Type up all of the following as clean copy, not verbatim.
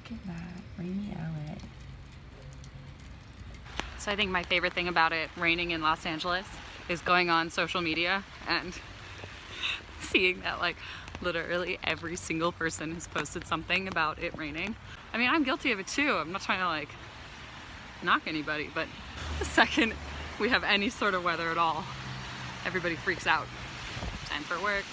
Look at that, rainy LA. So I think my favorite thing about it raining in Los Angeles is going on social media and seeing that like literally every single person has posted something about it raining. I mean, I'm guilty of it too. I'm not trying to like knock anybody, but the second we have any sort of weather at all, everybody freaks out. Time for work.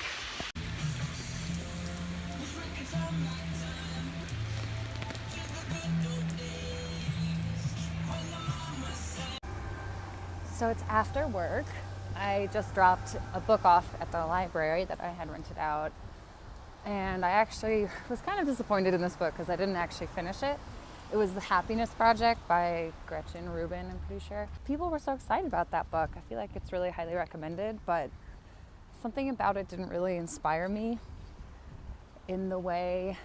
So it's after work. I just dropped a book off at the library that I had rented out. And I actually was kind of disappointed in this book because I didn't actually finish it. It was The Happiness Project by Gretchen Rubin, I'm pretty sure. People were so excited about that book. I feel like it's really highly recommended, but something about it didn't really inspire me in the way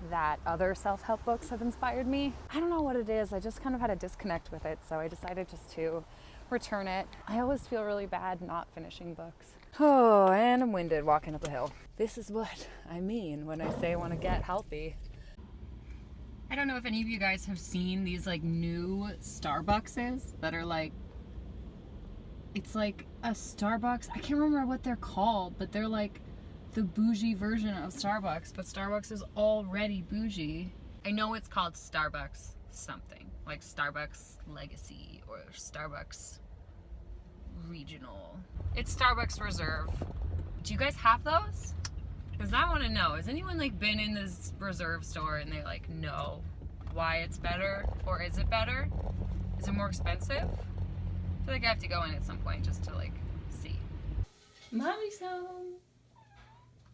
that other self-help books have inspired me. I don't know what it is. I just kind of had a disconnect with it, so I decided just to return it. I always feel really bad not finishing books. Oh, and I'm winded walking up a hill. This is what I mean when I say I want to get healthy. I don't know if any of you guys have seen these like new Starbuckses that are like, it's like a Starbucks, I can't remember what they're called, but they're like the bougie version of Starbucks, but Starbucks is already bougie. I know it's called Starbucks something, like Starbucks Legacy or Starbucks Regional. It's Starbucks Reserve. Do you guys have those? Because I want to know, has anyone like been in this Reserve store and they like know why it's better, or is it better? Is it more expensive? I feel like I have to go in at some point just to like see. Mommy's home.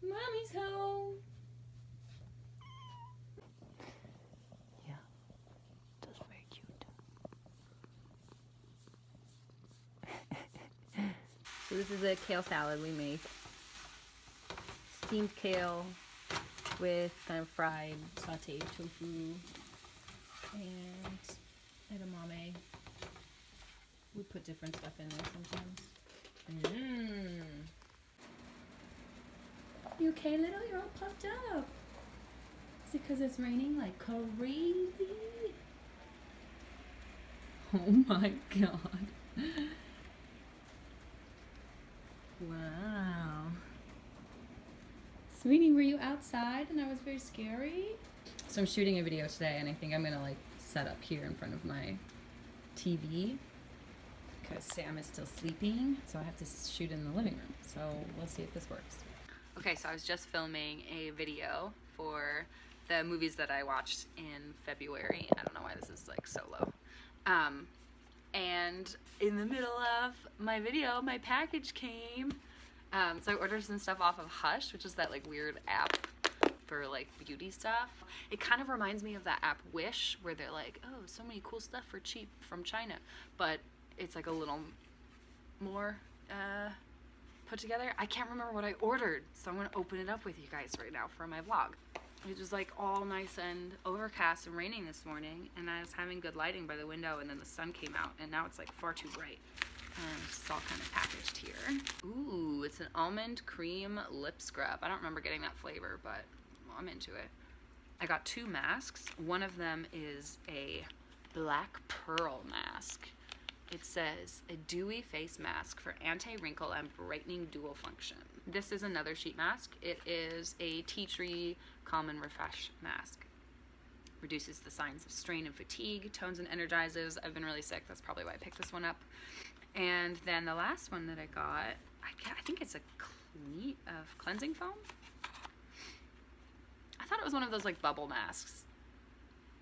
Mommy's home. Yeah, that's very cute. So this is a kale salad we make. Steamed kale with kind of fried sauteed tofu and edamame. We put different stuff in there sometimes. You okay, little? You're all puffed up. Is it because it's raining like crazy? Oh my god. Wow. Sweetie, were you outside and I was very scary? So I'm shooting a video today and I think I'm gonna like set up here in front of my TV because Sam is still sleeping, so I have to shoot in the living room. So we'll see if this works. Okay, so I was just filming a video for the movies that I watched in February. I don't know why this is like so low. And in the middle of my video, my package came. So I ordered some stuff off of Hush, which is that like weird app for like beauty stuff. It kind of reminds me of that app Wish, where they're like, oh, so many cool stuff for cheap from China. But it's like a little more put together. I can't remember what I ordered, so I'm gonna open it up with you guys right now for my vlog. It was like all nice and overcast and raining this morning, and I was having good lighting by the window, and then the sun came out, and now it's like far too bright. And it's all kind of packaged here. Ooh, it's an almond cream lip scrub. I don't remember getting that flavor, but well, I'm into it. I got 2 masks. One of them is a black pearl mask. It says a dewy face mask for anti-wrinkle and brightening dual function. This is another sheet mask. It is a tea tree calm and refresh mask. Reduces the signs of strain and fatigue, tones and energizes. I've been really sick. That's probably why I picked this one up. And then the last one that I got, I think it's a cleansing foam. I thought it was one of those like bubble masks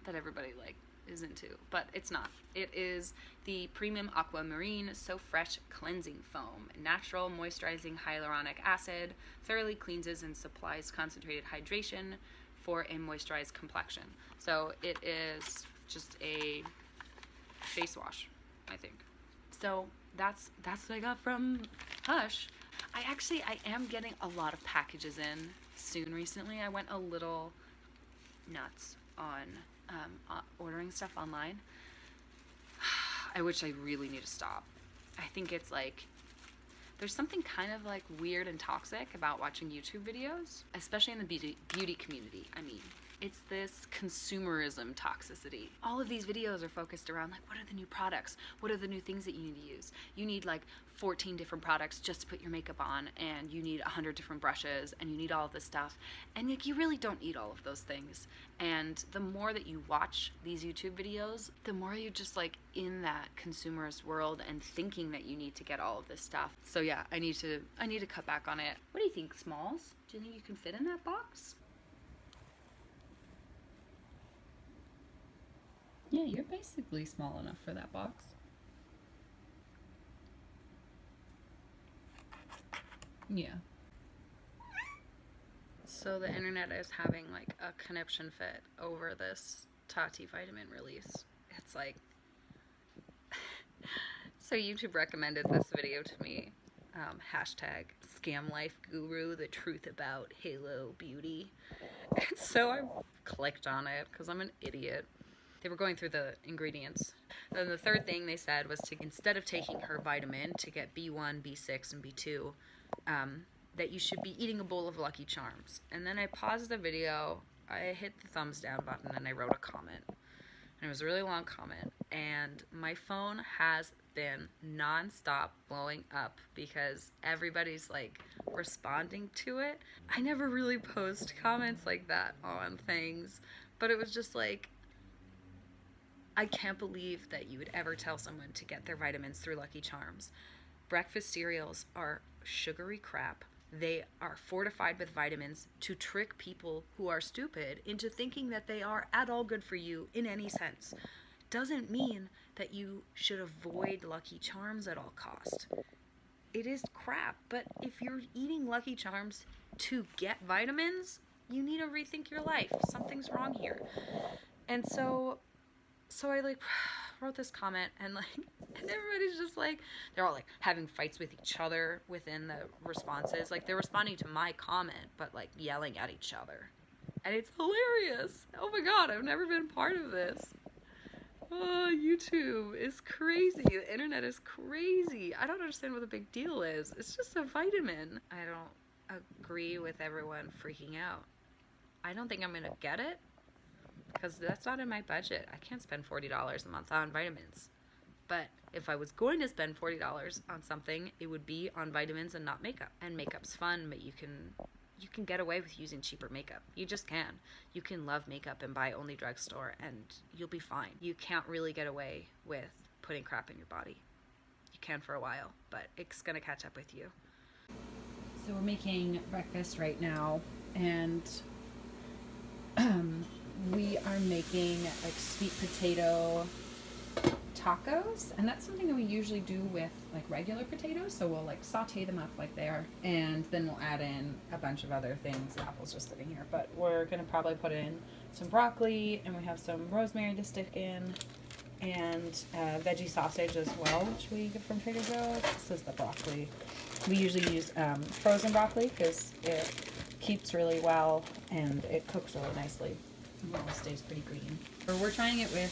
that everybody like is into, but it's not. It is the Premium Aquamarine So Fresh Cleansing Foam. Natural moisturizing hyaluronic acid thoroughly cleanses and supplies concentrated hydration for a moisturized complexion. So it is just a face wash, I think. So that's what I got from Hush. I am getting a lot of packages in soon recently. I went a little nuts on ordering stuff online, which I really need to stop. I think it's like, there's something kind of like weird and toxic about watching YouTube videos, especially in the beauty community. I mean, It's this consumerism toxicity. All of these videos are focused around like, what are the new products? What are the new things that you need to use? You need like 14 different products just to put your makeup on, and you need 100 different brushes, and you need all of this stuff. And like, you really don't need all of those things. And the more that you watch these YouTube videos, the more you're just like in that consumerist world and thinking that you need to get all of this stuff. So yeah, I need to cut back on it. What do you think, Smalls? Do you think you can fit in that box? Yeah, you're basically small enough for that box. Yeah. So the internet is having like a conniption fit over this Tati vitamin release. It's like, so YouTube recommended this video to me. Hashtag scam life guru, the truth about Halo Beauty. And so I clicked on it because I'm an idiot. They were going through the ingredients. Then the third thing they said was to, instead of taking her vitamin to get B1, B6, and B2, that you should be eating a bowl of Lucky Charms. And then I paused the video, I hit the thumbs down button, and I wrote a comment. And it was a really long comment. And my phone has been non-stop blowing up because everybody's like responding to it. I never really post comments like that on things, but it was just like, I can't believe that you would ever tell someone to get their vitamins through Lucky Charms. Breakfast cereals are sugary crap. They are fortified with vitamins to trick people who are stupid into thinking that they are at all good for you in any sense. Doesn't mean that you should avoid Lucky Charms at all cost. It is crap, but if you're eating Lucky Charms to get vitamins, you need to rethink your life. Something's wrong here. And so I like wrote this comment, and like, and everybody's just like, they're all like having fights with each other within the responses. Like, they're responding to my comment, but like yelling at each other. And it's hilarious. Oh my God, I've never been part of this. Oh, YouTube is crazy. The internet is crazy. I don't understand what the big deal is. It's just a vitamin. I don't agree with everyone freaking out. I don't think I'm gonna get it, because that's not in my budget. I can't spend $40 a month on vitamins. But if I was going to spend $40 on something, it would be on vitamins and not makeup. And makeup's fun, but you can get away with using cheaper makeup. You just can. You can love makeup and buy only drugstore and you'll be fine. You can't really get away with putting crap in your body. You can for a while, but it's gonna catch up with you. So we're making breakfast right now, and we are making like sweet potato tacos, and that's something that we usually do with like regular potatoes. So we'll like saute them up like they are, and then we'll add in a bunch of other things. The apple's just sitting here, but we're gonna probably put in some broccoli, and we have some rosemary to stick in, and veggie sausage as well, which we get from Trader Joe's. This is the broccoli. We usually use frozen broccoli because it keeps really well and it cooks really nicely. Well, it stays pretty green. We're trying it with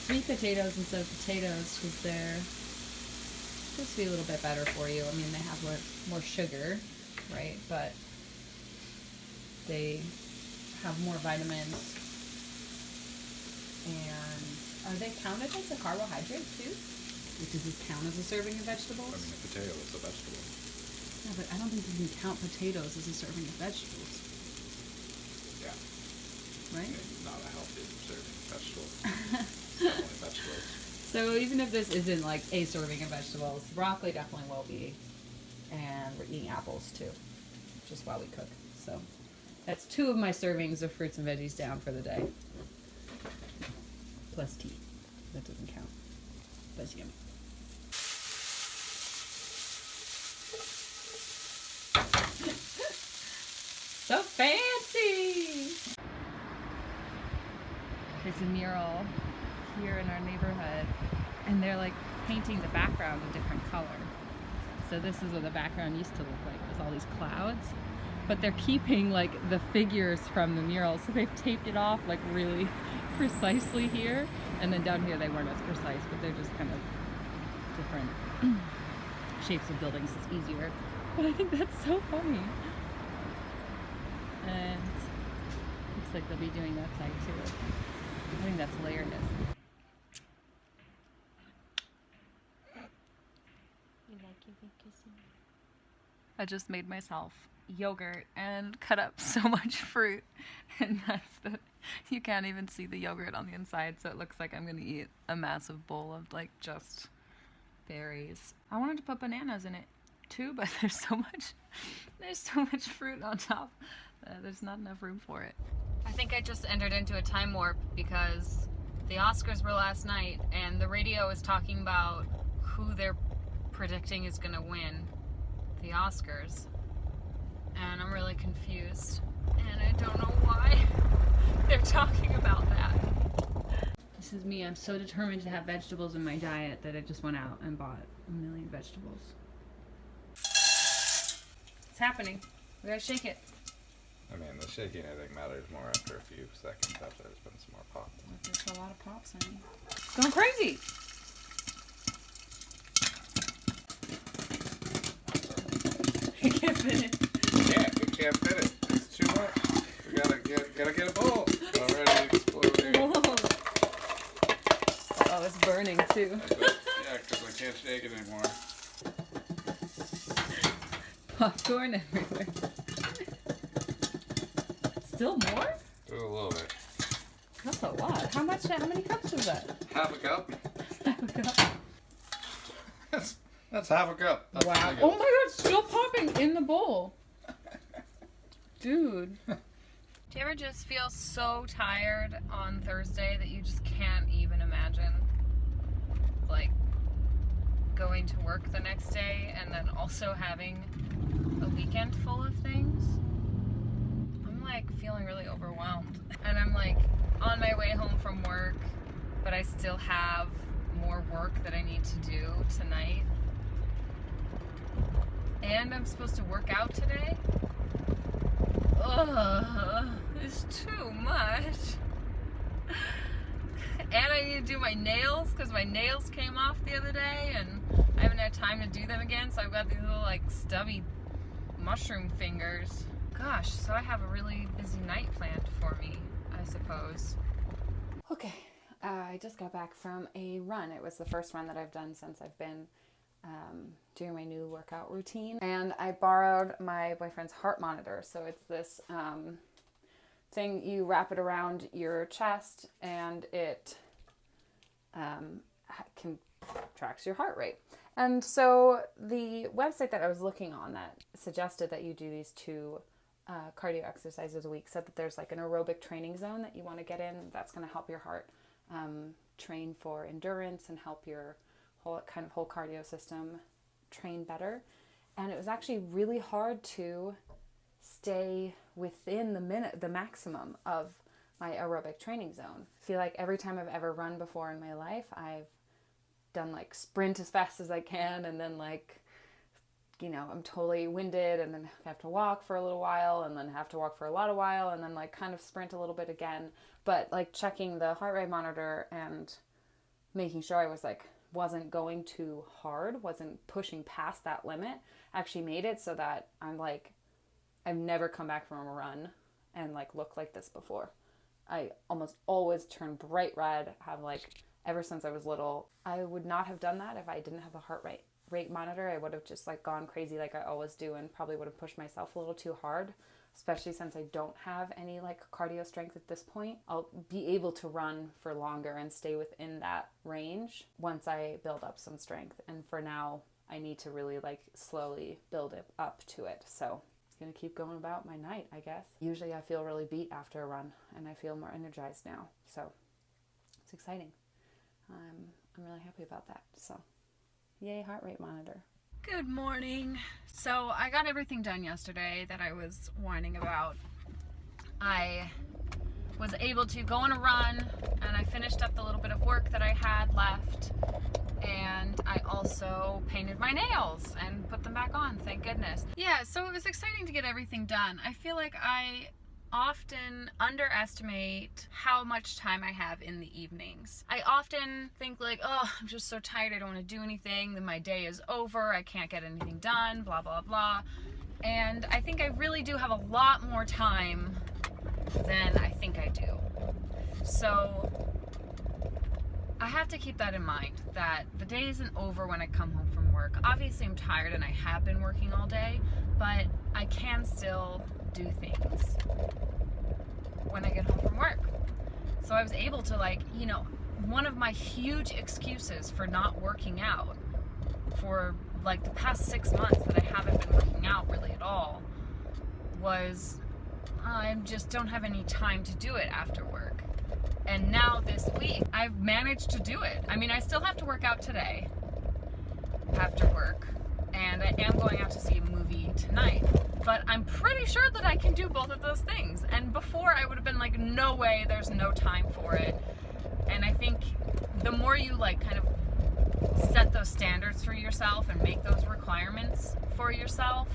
sweet potatoes instead of potatoes because they're supposed to be a little bit better for you. I mean, they have more sugar, right? But they have more vitamins. And are they counted as a carbohydrate too? Like, does this count as a serving of vegetables? I mean, a potato is a vegetable. Yeah, but I don't think you can count potatoes as a serving of vegetables. Yeah. Right? Not a healthy serving of vegetables. Only vegetables. So even if this isn't like a serving of vegetables, broccoli definitely will be. And we're eating apples too, just while we cook. So that's 2 of my servings of fruits and veggies down for the day. Plus tea. That doesn't count. But it's yummy. So fancy! There's a mural here in our neighborhood, and they're like painting the background a different color. So this is what the background used to look like. There's all these clouds, but they're keeping like the figures from the mural, so they've taped it off like really precisely here, and then down here they weren't as precise, but they're just kind of different shapes of buildings. It's easier, but I think that's so funny. And looks looks like they'll be doing that side too. I think that's hilarious. You like your big kissing? I just made myself yogurt and cut up so much fruit, and you can't even see the yogurt on the inside, so it looks like I'm gonna eat a massive bowl of like just berries. I wanted to put bananas in it too, but there's so much fruit on top. There's not enough room for it. I think I just entered into a time warp because the Oscars were last night and the radio is talking about who they're predicting is gonna win the Oscars. And I'm really confused. And I don't know why they're talking about that. This is me. I'm so determined to have vegetables in my diet that I just went out and bought a million vegetables. It's happening. We gotta shake it. I mean, the shaking, I think, matters more after a few seconds after there's been some more pop. There's a lot of pops, honey. It's going crazy! I can't fit it. We can't fit it. It's too much. We gotta get a bowl. It's already exploding. Whoa. Oh, it's burning too. Yeah, because I can't shake it anymore. Popcorn everywhere. Still more? Do a little bit. That's a lot. How many cups is that? Half a cup. Half a cup. That's half a cup. That's Wow. pretty Oh good. my god, it's still popping in the bowl. Dude. Do you ever just feel so tired on Thursday that you just can't even imagine, like, going to work the next day and then also having a weekend full of things? I'm like feeling really overwhelmed. And I'm like on my way home from work, but I still have more work that I need to do tonight. And I'm supposed to work out today. Ugh, it's too much. And I need to do my nails because my nails came off the other day and I haven't had time to do them again, so I've got these little like stubby mushroom fingers. Gosh, so I have a really busy night planned for me, I suppose. Okay, I just got back from a run. It was the first run that I've done since I've been doing my new workout routine. And I borrowed my boyfriend's heart monitor. So it's this thing, you wrap it around your chest and it tracks your heart rate. And so the website that I was looking on that suggested that you do these 2 cardio exercises a week said that there's like an aerobic training zone that you want to get in. That's going to help your heart train for endurance and help your whole cardio system train better. And it was actually really hard to stay within the maximum of my aerobic training zone. I feel like every time I've ever run before in my life, I've done like sprint as fast as I can and then like, you know, I'm totally winded and then have to walk for a little while and then have to walk for a lot of while and then like kind of sprint a little bit again. But like checking the heart rate monitor and making sure I was like wasn't going too hard, wasn't pushing past that limit, actually made it so that I'm like, I've never come back from a run and like looked like this before. I almost always turn bright red, have like, ever since I was little. I would not have done that if I didn't have the heart rate monitor. I would have just like gone crazy like I always do and probably would have pushed myself a little too hard, especially since I don't have any like cardio strength at this point. I'll be able to run for longer and stay within that range once I build up some strength. And for now, I need to really like slowly build it up to it. So I'm gonna keep going about my night, I guess. Usually I feel really beat after a run and I feel more energized now. So it's exciting. I'm really happy about that. So yay, heart rate monitor. Good morning. So I got everything done yesterday that I was whining about. I was able to go on a run and I finished up the little bit of work that I had left, and I also painted my nails and put them back on, thank goodness. Yeah, so it was exciting to get everything done. I feel like I often underestimate how much time I have in the evenings. I often think like, oh, I'm just so tired, I don't want to do anything, then my day is over, I can't get anything done, blah, blah, blah. And I think I really do have a lot more time than I think I do. So I have to keep that in mind, that the day isn't over when I come home from work. Obviously I'm tired and I have been working all day, but I can still do things when I get home from work. So I was able to, like, you know, one of my huge excuses for not working out for like the past 6 months that I haven't been working out really at all was I just don't have any time to do it after work. And now this week I've managed to do it. I mean, I still have to work out today after work, and I am going out to see a movie tonight, but I'm pretty sure that I can do both of those things. And before I would have been like, no way, there's no time for it. And I think the more you like kind of set those standards for yourself and make those requirements for yourself,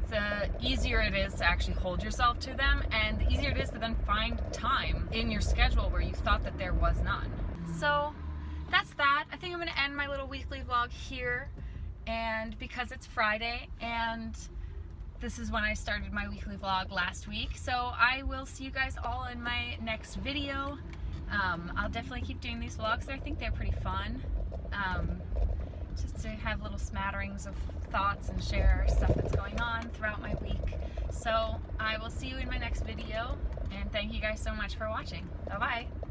the easier it is to actually hold yourself to them, and the easier it is to then find time in your schedule where you thought that there was none. So that's that. I think I'm going to end my little weekly vlog here, and because it's Friday and this is when I started my weekly vlog last week, so I will see you guys all in my next video. I'll definitely keep doing these vlogs. I think they're pretty fun. Just to have little smatterings of thoughts and share stuff that's going on throughout my week. So I will see you in my next video, and thank you guys so much for watching. Bye bye.